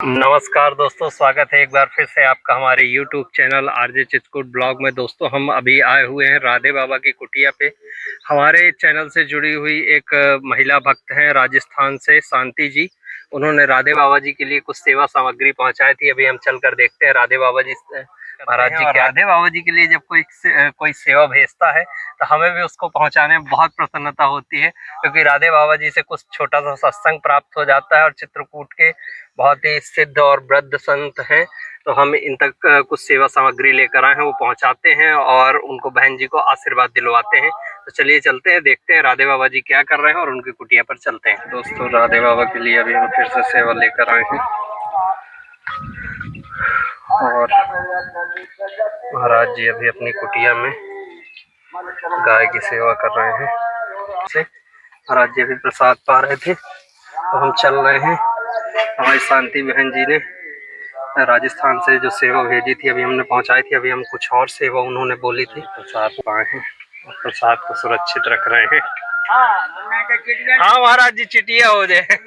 नमस्कार दोस्तों, स्वागत है एक बार फिर से आपका हमारे YouTube channel RJ Chitrakoot blog में। दोस्तों, हम अभी आए हुए हैं राधे बाबा की कुटिया पे। हमारे चैनल से जुड़ी हुई एक महिला भक्त हैं राजस्थान से, शांति जी। उन्होंने राधे बाबा जी के लिए कुछ सेवा सामग्री पहुंचाई थी। अभी हम चलकर देखते हैं राधे बाबा जी महाराज जी क्या। राधे बाबा जी के लिए जब कोई सेवा भेजता है तो हमें भी उसको पहुंचाने में बहुत प्रसन्नता होती है, क्योंकि राधे बाबा जी से कुछ छोटा सा सत्संग प्राप्त हो जाता है। और चित्रकूट के बहुत ही सिद्ध और वृद्ध संत हैं, तो हम इन तक कुछ सेवा सामग्री लेकर आए हैं, वो पहुंचाते हैं और उनको बहन जी को आशीर्वाद दिलवाते हैं। तो चलिए चलते हैं, देखते हैं राधे बाबा जी क्या कर रहे हैं और उनकी कुटिया पर चलते हैं। दोस्तों, राधे बाबा के लिए अभी हम फिर से सेवा लेकर आए हैं और महाराज जी अभी अपनी कुटिया में गाय की सेवा कर रहे हैं। महाराज जी अभी प्रसाद पा रहे थे, तो हम चल रहे हैं। हमारी शांति बहन जी ने राजस्थान से जो सेवा भेजी थी, अभी हमने पहुंचाई थी। अभी हम कुछ और सेवा उन्होंने बोली थी, प्रसाद पाए हैं और प्रसाद को सुरक्षित रख रहे हैं। हाँ महाराज जी, चिटिया हो जाए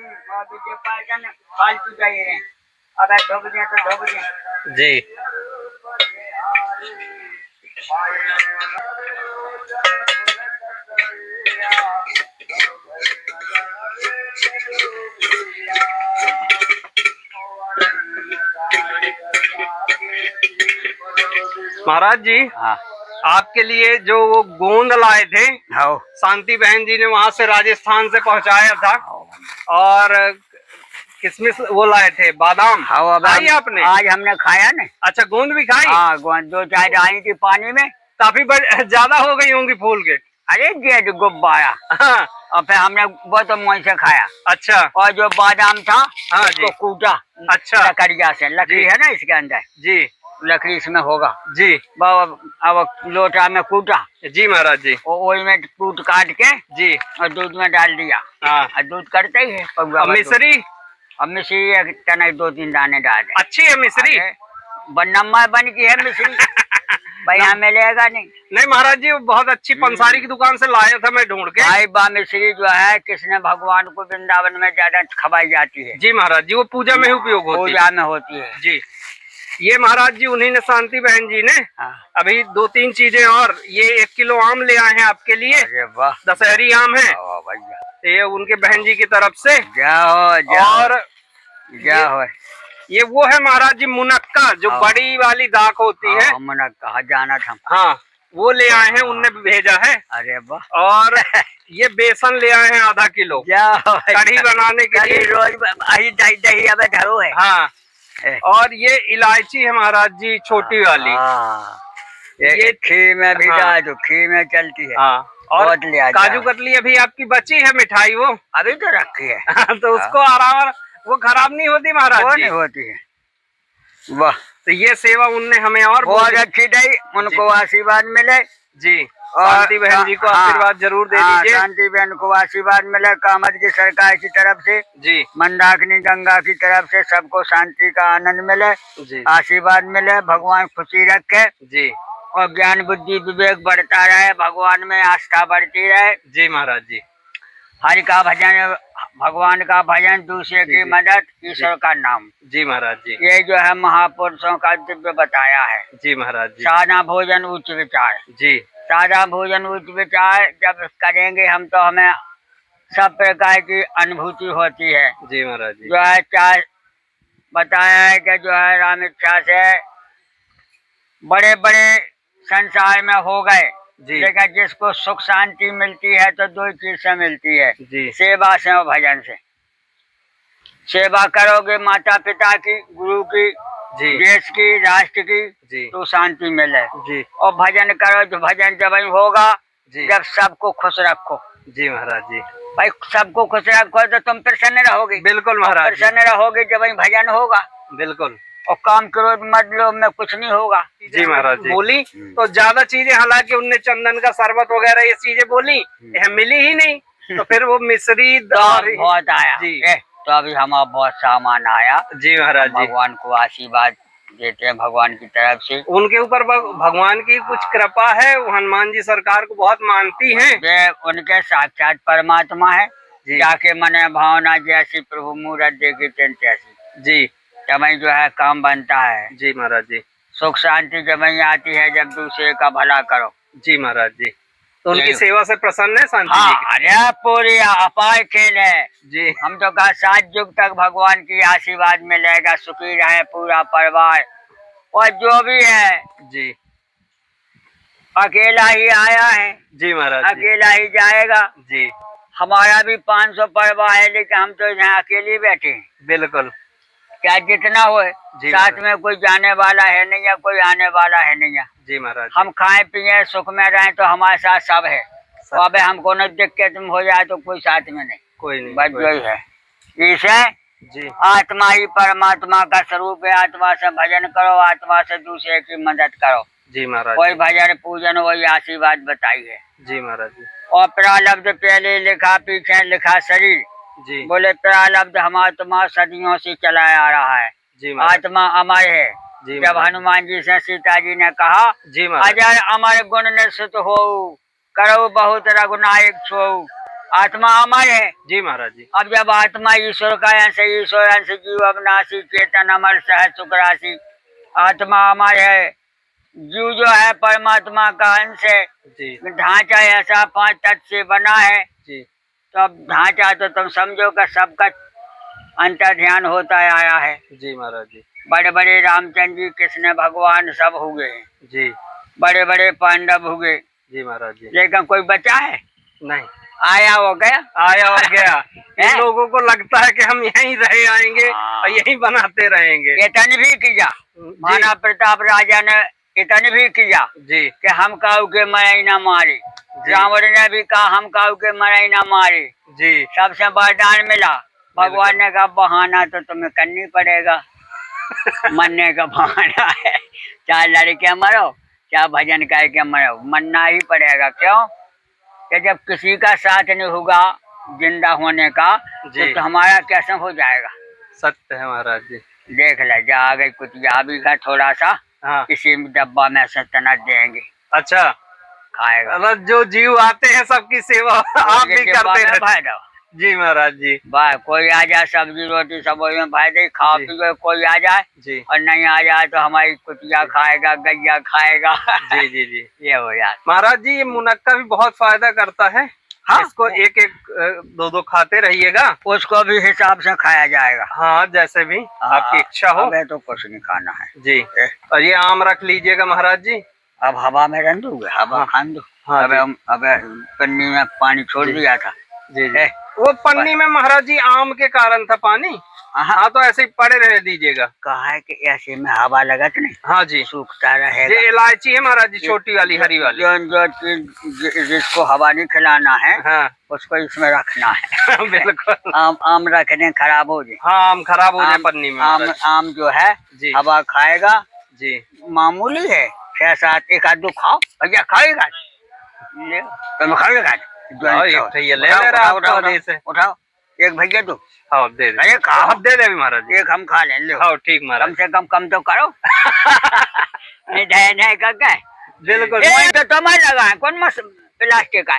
जी। महाराज जी, हाँ, आपके लिए जो वो गोंद लाए थे, हाँ, शांति बहन जी ने वहां से राजस्थान से पहुंचाया था। और किशमिश वो लाए थे, बादाम। हाँ, खाई आपने? आज हमने खाया ना। अच्छा, गोंद भी खाई? हाँ, गोंद 2-4 डाली थी पानी में, काफी ज्यादा हो गई होंगी फूल के। अरे गेट गुब्बारा। हाँ। और फिर हमने वो तो मुंह से खाया। अच्छा। और जो बादाम था, हाँ, उसको कूटा। अच्छा। लकड़िया से, लकड़ी है ना इसके अंदर जी, लकड़ी इसमें होगा जी। अब लोटा में कूटा जी महाराज जी, वही में कूट काट के जी, और दूध में डाल दिया। हाँ, और दूध करते ही है। मिश्री? अब मिश्री टनक 2-3 दाने डाल दे। अच्छी है मिश्री? नम्मा बन की है मिश्री। भाई यहाँ मिलेगा नहीं महाराज जी, वो बहुत अच्छी पंसारी की दुकान से लाया था मैं ढूंढ के। भाई बा मिश्री जो है कृष्ण भगवान को वृंदावन में ज्यादा खवाई जाती है जी महाराज जी, वो पूजा में ही उपयोग होती है। पूजा में होती है जी। ये महाराज जी उन्हीं ने, शांति बहन जी ने, हाँ, अभी 2-3 चीजें और, ये 1 किलो आम ले आए हैं आपके लिए। दशहरी आम है ये उनके बहन जी की तरफ से। और ये वो है महाराज जी मुनक्का, जो बड़ी वाली दाख होती है। मुनक्का जाना था। हाँ, वो ले आए हैं, उनने भेजा है। अरे वाह। और ये बेसन ले आए हैं आधा किलो कढ़ी बनाने के लिए। रोज दही अब धरो है। हाँ, और ये इलायची है महाराज जी, छोटी वाली। ये खीर में भी तो खीर में चलती है। हाँ, और काजू कतली अभी आपकी बची है मिठाई, वो अभी तो रखी है। तो उसको आराम, वो खराब नहीं होती महाराज जी? नहीं होती है। वाह। तो ये सेवा उनने हमें और बहुत अच्छी दी, उनको आशीर्वाद मिले जी। शांति बहन जी को आशीर्वाद जरूर दे दीजिए। शांति बहन को आशीर्वाद मिले, कामत की सरकार की तरफ से जी, मंदाकिनी गंगा की तरफ से सबको शांति का आनंद मिले जी, आशीर्वाद मिले, भगवान खुशी रखे जी, और ज्ञान बुद्धि विवेक बढ़ता रहे, भगवान में आस्था बढ़ती रहे जी महाराज जी। हरि का भजन, भगवान का भजन, दूसरे की मदद, ईश्वर का नाम जी महाराज जी। ये जो है महापुरुषों का दिव्य बताया है जी महाराज जी। सादा भोजन उच्च विचार जी, सादा भोजन उच्च विचार जब करेंगे हम तो हमें सब प्रकार की अनुभूति होती है जी महाराज जी। जो है चाहे बताया है कि जो है राम इच्छा से बड़े बड़े संसार में हो गए, लेकिन जिसको सुख शांति मिलती है तो 2 चीज से मिलती है जी, सेवा से और भजन से। सेवा करोगे माता पिता की, गुरु की जी, देश की, राष्ट्र की जी, तो शांति मिले जी। और भजन करो, जो भजन जब होगा जी, जब सबको खुश रखो जी महाराज जी। भाई सबको खुश रखो तो तुम प्रसन्न रहोगे। बिल्कुल महाराज, प्रसन्न रहोगे जब भजन होगा। बिल्कुल। और काम क्रोध मत लो में कुछ नहीं होगा जी महाराज जी। बोली तो ज्यादा चीजें, हालांकि उनने चंदन का शरबत वगैरह ये चीजें बोली, यह मिली ही नहीं। तो फिर वो मिश्री बहुत आया जी, तो अभी हमारा बहुत सामान आया जी महाराज जी। भगवान को आशीर्वाद देते हैं भगवान की तरफ से। उनके ऊपर भगवान की कुछ कृपा है, हनुमान जी सरकार को बहुत मानती हैं। वे उनके साक्षात परमात्मा है, जाके मने भावना जैसी प्रभु मूरत देगी तैसी जी। जब जो है काम बनता है। जी महाराज जी। सुख शांति जब आती है जब दूसरे का भला करो। जी महाराज जी। तो उनकी यही। सेवा से प्रसन्न है शांति जी हाँ, अरे पूरी अपार खेल है जी। हम तो कहा 7 युग तक भगवान की आशीर्वाद मिलेगा, सुखी रहे पूरा परिवार। और जो भी है जी। अकेला ही आया है, जी महाराज जी। अकेला ही जाएगा। जी हमारा भी 500 परिवार है, लेकिन हम तो यहाँ अकेले बैठे हैं। बिल्कुल। क्या जितना हो जी साथ महाराज। में कोई जाने वाला है नहीं या कोई आने वाला है नहीं है। जी महाराज जी। हम खाएं पिए सुख में रहें तो हमारे साथ सब है। तो अब हमको न दिक्कत हो जाए तो कोई साथ में नहीं, कोई नहीं, बस कोई यही है। इसे जी। आत्मा ही परमात्मा का स्वरूप है। आत्मा से भजन करो, आत्मा से दूसरे की मदद करो। जी महाराज कोई जी। भजन पूजन वही आशीर्वाद बताई है। जी महाराज जी। और प्रारब्ध पहले लिखा पीछे लिखा शरीर। जी। बोले प्रारब्ध हम आत्मा सदियों से चलाया आ रहा है। जी महाराज। आत्मा अमर है। जी जब महाराज। हनुमान जी से सीता जी ने कहा जी महाराज। अजर अमर गुण निश्चित हो, करो बहुत रघुनायक छो। आत्मा अमर है। जी महाराज जी। अब जब आत्मा ईश्वर का अंश, ईश्वर अंश जीव अविनाशी, चेतन अमर सह सुख राशि। आत्मा अमर है, जीव जो है परमात्मा का अंश है। जी। ढांचा ऐसा 5 तत्व से बना है। जी। तो अब ढांचा तो तुम समझो कि सबका अंतर ध्यान होता आया है। जी महाराज जी। बड़े बड़े रामचंद्र जी, कृष्ण भगवान सब हुए हैं। जी। बड़े बड़े पांडव हुए। जी महाराज जी। लेकिन कोई बचा है नहीं, आया हो गया, आया और गया। है? लोगों को लगता है कि हम यहीं रहे आएंगे हाँ। और यहीं बनाते रहेंगे। इतन भी किया महाराणा प्रताप राजा ने, इतन भी किया जी। कि हम काऊ के मरे न मारे। रावण ने भी कहा हम काऊ के मरे न मारे। जी। सबसे वरदान मिला। भगवान ने कहा बहाना तो तुम्हें करनी पड़ेगा। मरने का बहाना है, चाहे लड़के मरो चाहे भजन करके मरो, मरना ही पड़ेगा। क्यों कि जब किसी का साथ नहीं होगा जिंदा होने का तो हमारा कैसे हो जाएगा। सत्य है महाराज जी। देख ले जा आ गई कुतिया भी का थोड़ा सा। हाँ। किसी डब्बा में से तनक देंगे, अच्छा, खाएगा। मतलब जो जीव आते हैं सबकी सेवा आप भी करते रहते। जी महाराज जी। भाई कोई आ जाए सब्जी रोटी सब में भाई दे खा पी के कोई आ जाए जी। और नहीं आ जाए तो हमारी कुतिया खाएगा, गैया खाएगा। जी जी जी। ये हो जाए महाराज जी। ये मुनक्का भी बहुत फायदा करता है। हाँ? इसको एक एक 2-2 खाते रहिएगा। उसको भी हिसाब से खाया जाएगा। हाँ, जैसे भी आपकी इच्छा हो। हमें तो कुछ नहीं खाना है जी। और ये आम रख लीजिएगा महाराज जी। अब हवा में रख दूंगे, हवा खान दो। हाँ अब पन्नी में पानी छोड़ दिया था। जी जी। वो पन्नी में महाराज जी आम के कारण था पानी। हाँ, तो ऐसे ही पड़े रह दीजिएगा। कहा है कि ऐसे में हवा लगत नहीं। हाँ जी, सूखता रहेगा। ये इलायची है महाराज जी, छोटी वाली हरी वाली। जो जिसको हवा नहीं खिलाना है हाँ, उसको इसमें रखना है। बिल्कुल। आम रखने खराब हो जाए। हाँ, आम खराब हो जाए पन्नी में। आम जो है जी, हवा खाएगा जी। मामूली है 6-7 एक आध दो खाओ भैया, खाएगा तुम खाएगा। उठाओ एक भैया दो। हाँ, दे दे। अरे खाओ, दे दे महाराज जी। एक हम खा लें। लो हाँ, ठीक महाराज। कम से कम तो करो। नहीं ढह नहीं करके। बिल्कुल। तो तुम्हें लगा है कौन मस प्लास्टिक का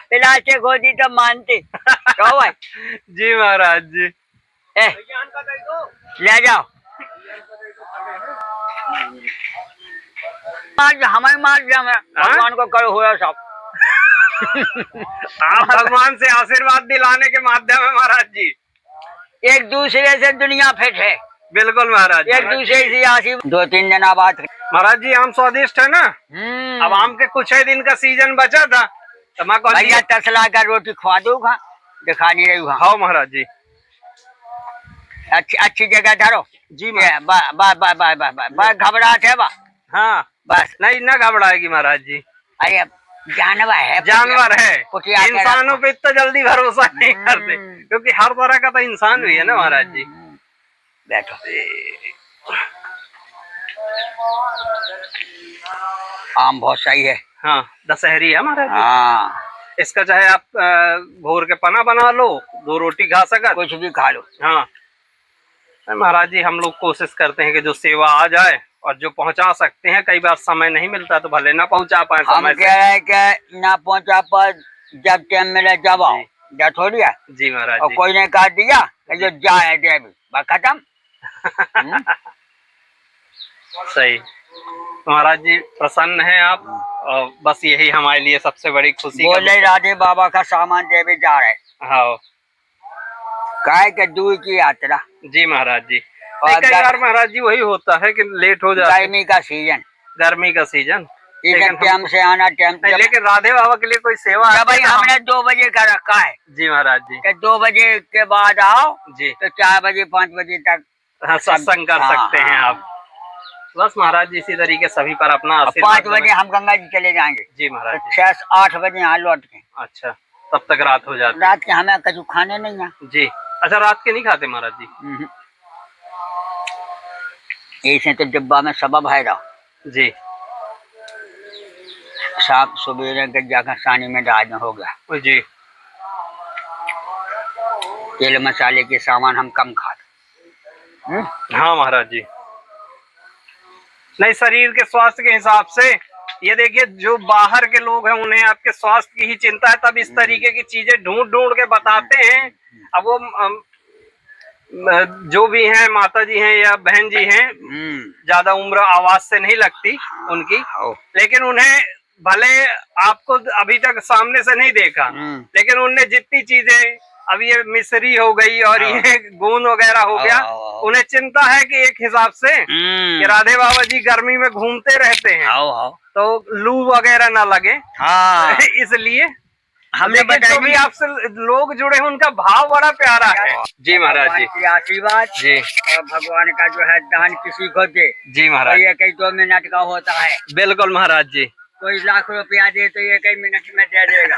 प्लास्टिक होती तो मानती तो भाई। जी महाराज जी। ले जाओ हमें मार दिया। भगवान को करो हुआ सब। आप भगवान से आशीर्वाद दिलाने के माध्यम है महाराज जी। एक दूसरे से दुनिया फिट है। बिल्कुल महाराज जी। एक दूसरे से आशीर्वाद 2-3 दिन बाद। महाराज जी आम स्वादिष्ट है ना। अब आम के कुछ ही दिन का सीजन बचा था तो मैं भैया तसला का रोटी खवा दूंगा, दिखा नहीं रही। हाँ महाराज जी। अच्छी जगह धरो जी। घबराहट है बा। हाँ बस नहीं ना घबराएगी महाराज जी। अरे जानवर है, जानवर है, इंसानों पे इतना जल्दी भरोसा नहीं करते क्योंकि हर तरह का तो इंसान भी है ना महाराज जी। बैठो। आम बहुत सही है। हाँ, दशहरी है महाराज जी। हाँ, इसका चाहे आप घोर के पना बना लो, 2 रोटी खा सका, कुछ भी खा लो। हाँ महाराज जी। हम लोग कोशिश करते हैं कि जो सेवा आ जाए और जो पहुंचा सकते हैं। कई बार समय नहीं मिलता तो भले ना पहुंचा पाए। हम कह रहे हैं कि ना पहुंचा पाए, जब टाइम मिले जब आओ। जा थोड़ी है जी महाराज और जी। कोई ने कहा दिया जो जाए दे भी बस खत्म। हम्म? सही। महाराज जी प्रसन्न हैं आप, और बस यही हमारे लिए सबसे बड़ी खुशी का बोले राधे बाबा का सामान देवे जा रहे, हाँ काय के दूर की यात्रा, जी महाराज जी। और कई बार महाराज जी वही होता है कि लेट हो जाता है, गर्मी का सीजन, गर्मी का सीजन, इधर लेकिन टाइम से आना टाइम। लेकिन राधे बाबा के लिए कोई सेवा भाई हमने 2 बजे का रखा है जी महाराज जी, कि 2 बजे के बाद आओ जी तो 4 बजे 5 बजे तक हाँ सत्संग कर हाँ, सकते हैं हाँ। आप। बस महाराज जी इसी तरीके सभी पर अपना 5 आशीर्वाद बजे बने। हम गंगा जी चले जाएंगे, जी महाराज तो जी। 6-8 बजे यहाँ लौट के। अच्छा, तब तक रात हो जाती रात के हमें कछु खाने नहीं है। जी। अच्छा, रात के नहीं खाते महाराज जी? ऐसे तो डिब्बा में सबब है रहा जी साहब, सवेरे के जाकर सानी में डाल हो गया। जी। तेल मसाले के सामान हम कम खाते। हाँ महाराज जी। नहीं, शरीर के स्वास्थ्य के हिसाब से ये देखिए, जो बाहर के लोग हैं उन्हें आपके स्वास्थ्य की ही चिंता है, तब इस तरीके की चीजें ढूंढ ढूंढ के बताते हैं। अब वो जो भी हैं, माता जी हैं या बहन जी हैं, ज्यादा उम्र आवाज से नहीं लगती उनकी, लेकिन उन्हें भले आपको अभी तक सामने से नहीं देखा, लेकिन उनने जितनी चीजें, अब ये मिश्री हो गई और ये गोंद वगैरह हो गया, उन्हें चिंता है कि एक हिसाब से कि राधे बाबा जी गर्मी में घूमते रहते हैं तो लू वगैरह ना लगे, इसलिए हमने जो भी आपसे लोग जुड़े हैं उनका भाव बड़ा प्यारा है। जी महाराज जी, आशीर्वाद जी, और भगवान का जो है दान किसी को दे जी महाराज, ये कई 2 मिनट का होता है। बिल्कुल महाराज जी। कोई लाख रुपया दे तो ये कई मिनट में दे देगा,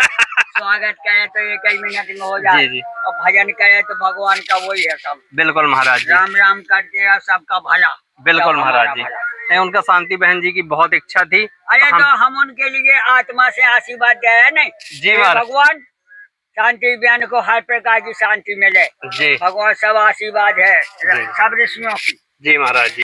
स्वागत करे तो ये कई मिनट में हो जाए, जी। और भजन करे तो भगवान का वही है सब। बिल्कुल महाराज जी, राम राम करते हैं सबका भला। बिल्कुल महाराज जी, नहीं उनका शांति बहन जी की बहुत इच्छा थी। अरे तो हम उनके लिए आत्मा से आशीर्वाद दे है नहीं जी, भगवान शांति बहन को हर प्रकार की शांति मिले जी, भगवान सब आशीर्वाद है सब ऋषियों की। जी महाराज जी।